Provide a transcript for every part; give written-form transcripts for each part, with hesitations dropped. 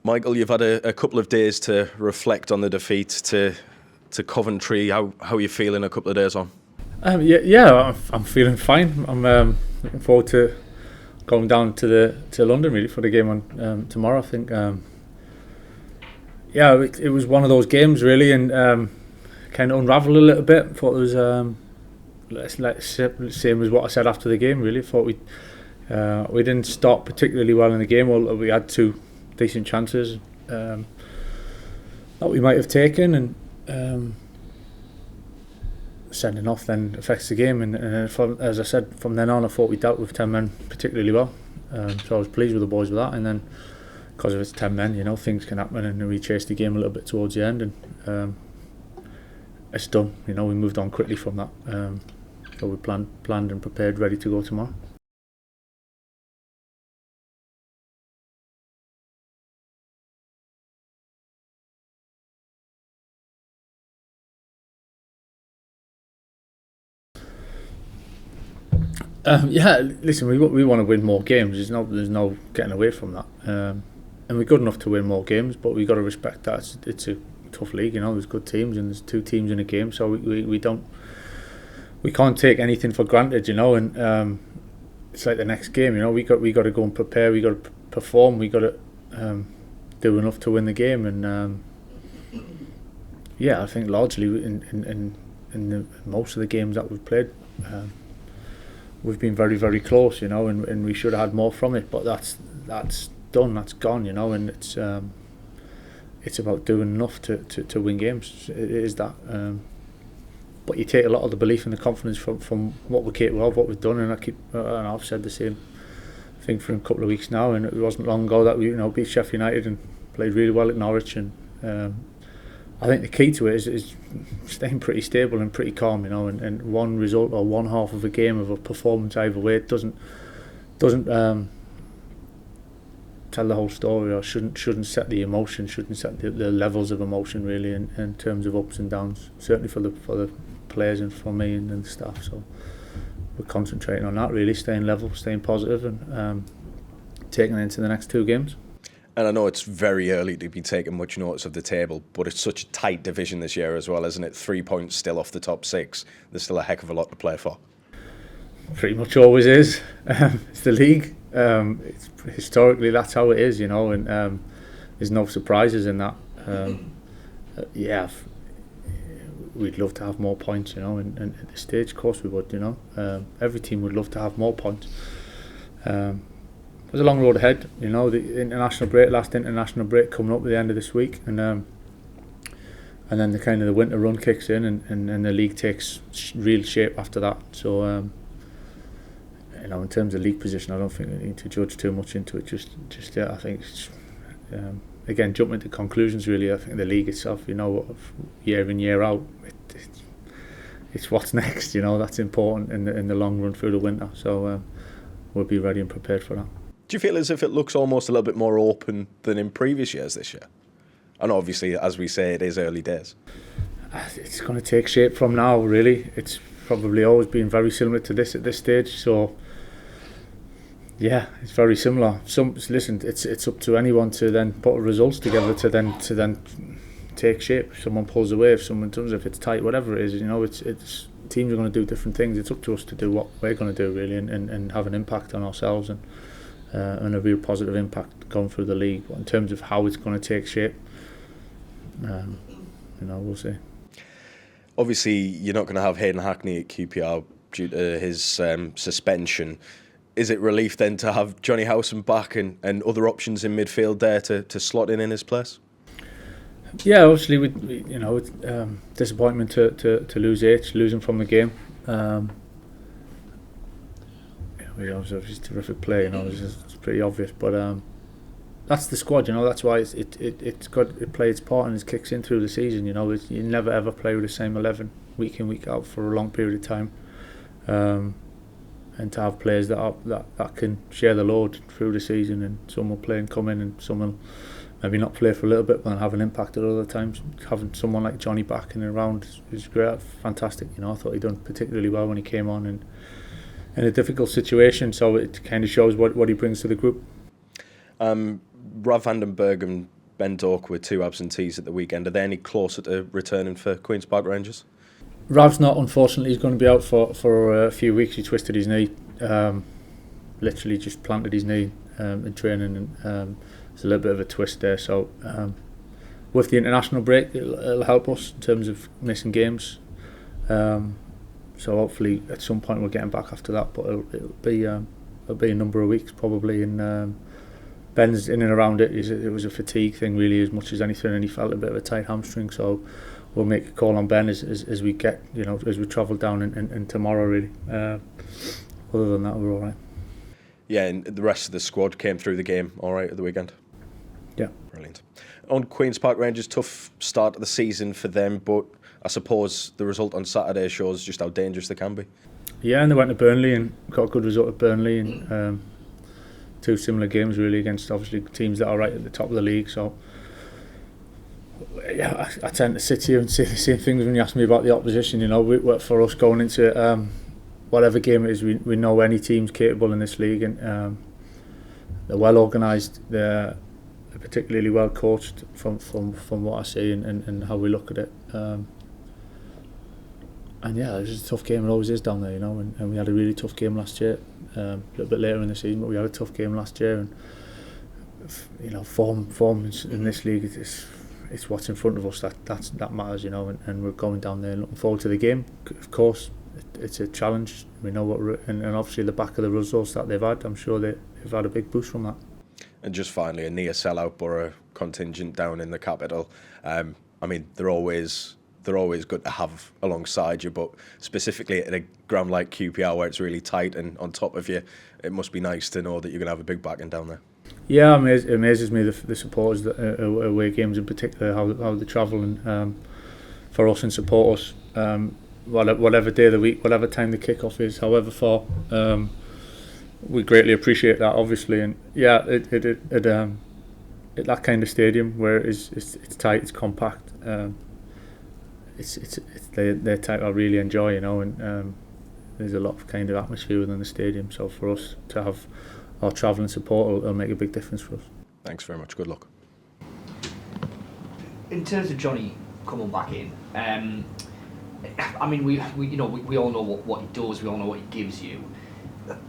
Michael, you've had a couple of days to reflect on the defeat to Coventry. How are you feeling a couple of days on? I'm feeling fine. I'm looking forward to going down to London really for the game on tomorrow. I think it was one of those games really, and kind of unravelled a little bit. Thought it was same as what I said after the game. Really, thought we didn't start particularly well in the game. We had two decent chances that we might have taken, and sending off then affects the game. And as I said, from then on, I thought we dealt with 10 men particularly well. So I was pleased with the boys with that. And then because of it's 10 men, things can happen, and we chased the game a little bit towards the end, and it's done. We moved on quickly from that. So we planned and prepared, ready to go tomorrow. Listen, we want to win more games. There's no getting away from that. And we're good enough to win more games, but we've got to respect that. It's a tough league, there's good teams and there's two teams in a game, so we can't take anything for granted, and it's like the next game, we got to go and prepare, we got to perform, we got to do enough to win the game, and I think largely in most of the games that we've played, we've been very, very close, and we should have had more from it, but that's done, that's gone, and it's about doing enough to win games. It is that, but you take a lot of the belief and the confidence from what we're capable of, what we've done, and I've said the same thing for a couple of weeks now, and it wasn't long ago that we beat Sheffield United and played really well at Norwich, and I think the key to it is staying pretty stable and pretty calm, and one result or one half of a game of a performance either way, it doesn't tell the whole story, or shouldn't set the emotion, shouldn't set the levels of emotion really in terms of ups and downs, certainly for the players and for me and the staff. So we're concentrating on that really, staying level, staying positive, and taking it into the next two games. And I know it's very early to be taking much notice of the table, but it's such a tight division this year as well, isn't it? 3 points still off the top 6. There's still a heck of a lot to play for. Pretty much always is. It's the league. Historically, that's how it is, and there's no surprises in that. We'd love to have more points, and at this stage, of course we would, every team would love to have more points. There's a long road ahead, the last international break coming up at the end of this week, and then the winter run kicks in, and the league takes real shape after that. So in terms of league position, I don't think we need to judge too much into it just yet. I think it's, again, jumping to conclusions really, I think the league itself, year in, year out, it's what's next, that's important in the long run through the winter. So we'll be ready and prepared for that. Do you feel as if it looks almost a little bit more open than in previous years this year? And obviously, as we say, it is early days. It's going to take shape from now, really. It's probably always been very similar to this at this stage. So, yeah, it's very similar. Listen, it's up to anyone to then put results together to then take shape. If someone pulls away, if someone does, if it's tight, whatever it is, it's teams are going to do different things. It's up to us to do what we're going to do, really, and have an impact on ourselves and a real positive impact going through the league. But in terms of how it's going to take shape, we'll see. Obviously, you're not going to have Hayden Hackney at QPR due to his suspension. Is it relief then to have Johnny Howson back and other options in midfield there to slot in his place? Yeah, obviously, it's disappointment to lose him from the game. He's a terrific player, it's pretty obvious, but that's the squad, that's why it's got to play its part and it kicks in through the season. You never ever play with the same 11 week in, week out for a long period of time, and to have players that can share the load through the season, and some will play and come in, and some will maybe not play for a little bit but have an impact at other times. Having someone like Johnny back and around is great, fantastic. I thought he done particularly well when he came on and in a difficult situation, so it kind of shows what he brings to the group. Rav van den Bergen Ben Doak with 2 absentees at the weekend. Are they any closer to returning for Queen's Park Rangers? Rav's not, unfortunately. He's going to be out for a few weeks. He twisted his knee. Literally just planted his knee in training, and there's a little bit of a twist there. So with the international break, it'll help us in terms of missing games. So hopefully at some point we'll get him back after that. But it'll be a number of weeks probably. And Ben's in and around it. It was a fatigue thing really as much as anything, and he felt a bit of a tight hamstring. So we'll make a call on Ben as we get, as we travel down in tomorrow really. Other than that, we're all right. Yeah, and the rest of the squad came through the game all right at the weekend? Yeah. Brilliant. On Queen's Park Rangers, tough start of the season for them, but I suppose the result on Saturday shows just how dangerous they can be. Yeah, and they went to Burnley and got a good result at Burnley, and 2 similar games really against obviously teams that are right at the top of the league. So yeah, I tend to sit here and say the same things when you ask me about the opposition. For us going into whatever game it is, we know any team's capable in this league, and they're well organised, they're particularly well coached from what I see and how we look at it. And yeah, it's a tough game. It always is down there, and we had a really tough game last year, a little bit later in the season, but we had a tough game last year, and form in this league, it's what's in front of us that matters, and we're going down there and looking forward to the game. Of course, it's a challenge. We know and obviously the back of the results that they've had, I'm sure they've had a big boost from that. And just finally, a near sellout Borough contingent down in the capital. They're always good to have alongside you, but specifically at a ground like QPR where it's really tight and on top of you, it must be nice to know that you're going to have a big backing down there. Yeah, it amazes me the supporters that away games in particular, how they travel and for us and support us. Whatever day of the week, whatever time the kick-off is, however far, we greatly appreciate that, obviously. And yeah, that kind of stadium where it's tight, it's compact, it's their type I really enjoy, and there's a lot of kind of atmosphere within the stadium. So for us to have our travelling support will make a big difference for us. Thanks very much. Good luck. In terms of Johnny coming back in, we all know what he does. We all know what he gives you.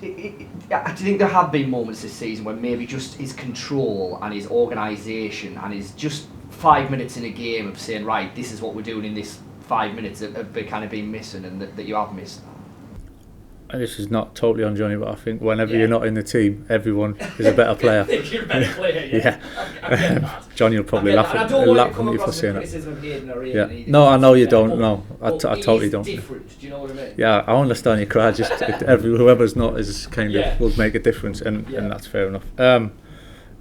Do you think there have been moments this season where maybe just his control and his organisation and his just 5 minutes in a game of saying, right, this is what we're doing in this 5 minutes have kind of been missing, and that you have missed? And this is not totally on Johnny, but I think whenever you're not in the team, everyone is a better player. You're a better player, yeah. I get that. Johnny will probably laugh at me for saying it. Yeah. No, I know you don't. No, I totally don't. Different. Do you know what I mean? Yeah, I understand your cry. Just whoever's not is kind of will make a difference, and that's fair enough.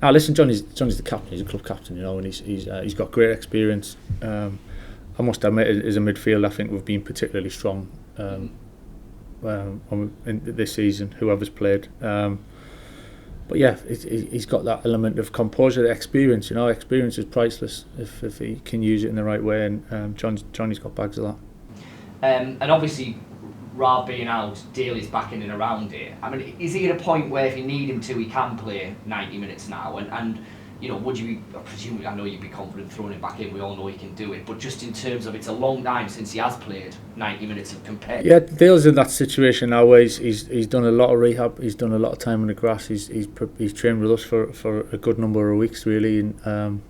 Now listen, Johnny's the captain. He's a club captain, and he's got great experience. I must admit, as a midfield, I think we've been particularly strong. In this season, whoever's played, but yeah, he's got that element of composure, experience. Experience is priceless if he can use it in the right way, and Johnny's got bags of that. And obviously, Rav being out, Daly's back in and around it. Is he at a point where if you need him to, he can play 90 minutes now? And would you be, presumably, I know you'd be confident throwing him back in, we all know he can do it, but just in terms of, it's a long time since he has played 90 minutes of competitive. Yeah, Dale's in that situation now where he's done a lot of rehab, he's done a lot of time on the grass, he's trained with us for a good number of weeks really, and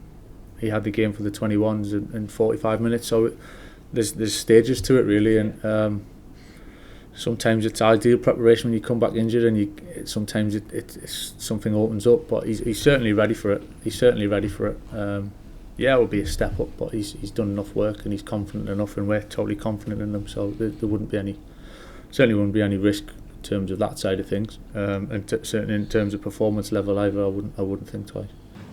he had the game for the 21s in 45 minutes, so there's stages to it really, and sometimes it's ideal preparation when you come back injured, and sometimes it's something opens up. But he's certainly ready for it. Yeah, it will be a step up, but he's done enough work and he's confident enough, and we're totally confident in him. So there wouldn't be any risk in terms of that side of things, and certainly in terms of performance level either. I wouldn't think twice.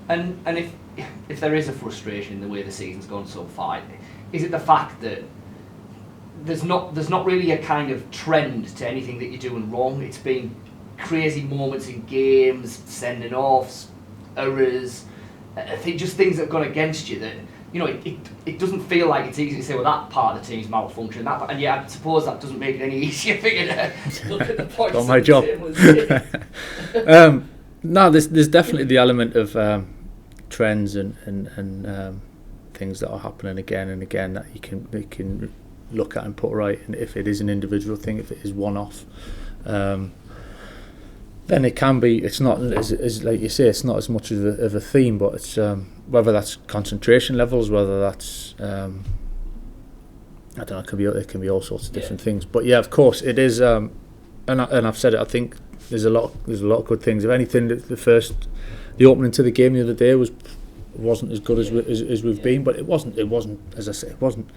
And if there is a frustration in the way the season's gone so far, is it the fact that there's not really a kind of trend to anything that you're doing wrong? It's been crazy moments in games, sending offs, errors, just things that have gone against you that, it doesn't feel like it's easy to say, well, that part of the team's malfunctioning, and yeah, I suppose that doesn't make it any easier for you to look at the points. Got my job. No, there's definitely the element of trends and things that are happening again and again that you can look at and put right. And if it is an individual thing, if it is one-off, then it can be. It's not as like you say. It's not as much of a theme, but it's whether that's concentration levels, whether that's I don't know. It can be all sorts of different things. But yeah, of course, it is. And I've said it. I think there's a lot of good things. If anything, the opening to the game the other day wasn't as good as we've been, but it wasn't. As I say, it wasn't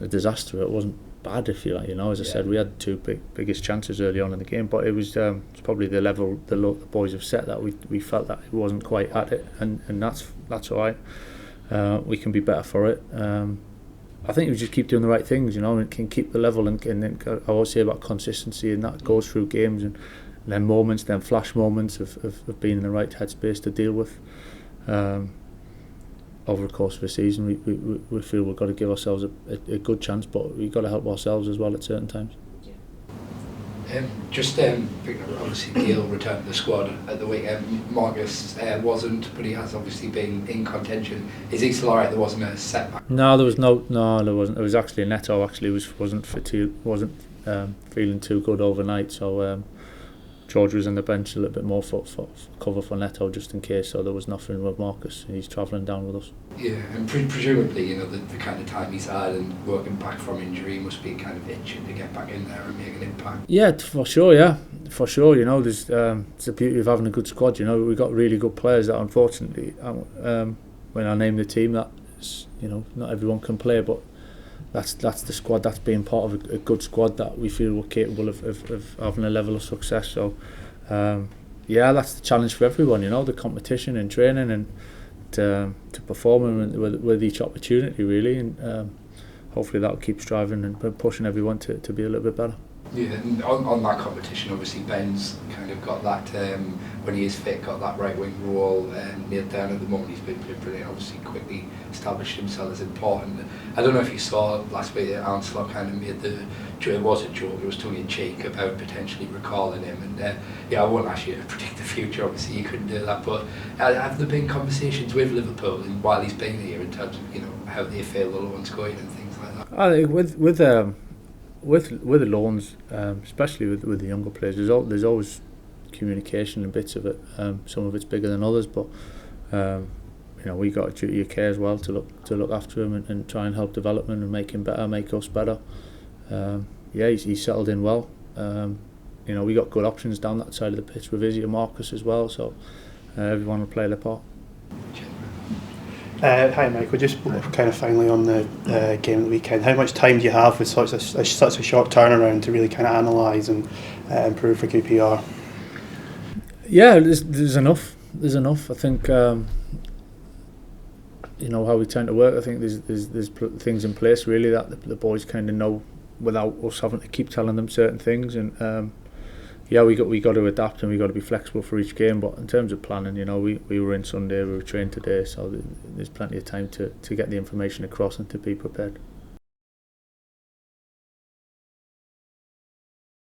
a disaster. It wasn't bad, if you like. As I said, we had two biggest chances early on in the game, but it was probably the level the boys have set that we felt that it wasn't quite at it, and that's all right. We can be better for it. I think we just keep doing the right things, and can keep the level, and then I always say about consistency, and that goes through games and then moments, then flash moments of being in the right headspace to deal with. Over the course of a season, we feel we've got to give ourselves a good chance, but we've got to help ourselves as well at certain times. Obviously Gil returned to the squad at the weekend. Marcus wasn't, but he has obviously been in contention. Is he still alright? There wasn't a setback? No, there wasn't. It was actually Neto wasn't feeling too good overnight, so George was on the bench a little bit more for cover for Neto just in case, so there was nothing with Marcus. He's travelling down with us. Yeah, and presumably, the kind of time he's had and working back from injury must be kind of itching to get back in there and make an impact. Yeah, for sure. There's it's the beauty of having a good squad. We've got really good players that unfortunately, when I name the team, that not everyone can play, but that's the squad. That's being part of a good squad that we feel we're capable of having a level of success. So that's the challenge for everyone. The competition and training and to perform with each opportunity really, and hopefully that'll keep striving and pushing everyone to be a little bit better. Yeah, and on that competition, obviously Ben's kind of got that, when he is fit, got that right wing role nailed down at the moment. He's been brilliant, obviously quickly established himself as important. I don't know if you saw last week that Ancelot kind of made it was a joke, it was tongue in cheek about potentially recalling him, and I won't ask you to predict the future, obviously you couldn't do that, but have there been conversations with Liverpool and while he's been here in terms of how they feel the loan's going and things like that? I think with the loans, especially with the younger players, there's always communication and bits of it. Some of it's bigger than others, but we got a duty of care as well to look after him and try and help development and make him better, make us better. He's settled in well. We got good options down that side of the pitch with Izzy and Marcus as well, so everyone will play their part. Hi Michael, just kind of finally on the game of the weekend, how much time do you have with such a short turnaround to really kind of analyse and improve for QPR? Yeah, there's enough. I think how we tend to work. I think there's things in place really that the boys kind of know without us having to keep telling them certain things, and we got to adapt and we got to be flexible for each game. But in terms of planning, we were in Sunday, we were trained today, so there's plenty of time to get the information across and to be prepared.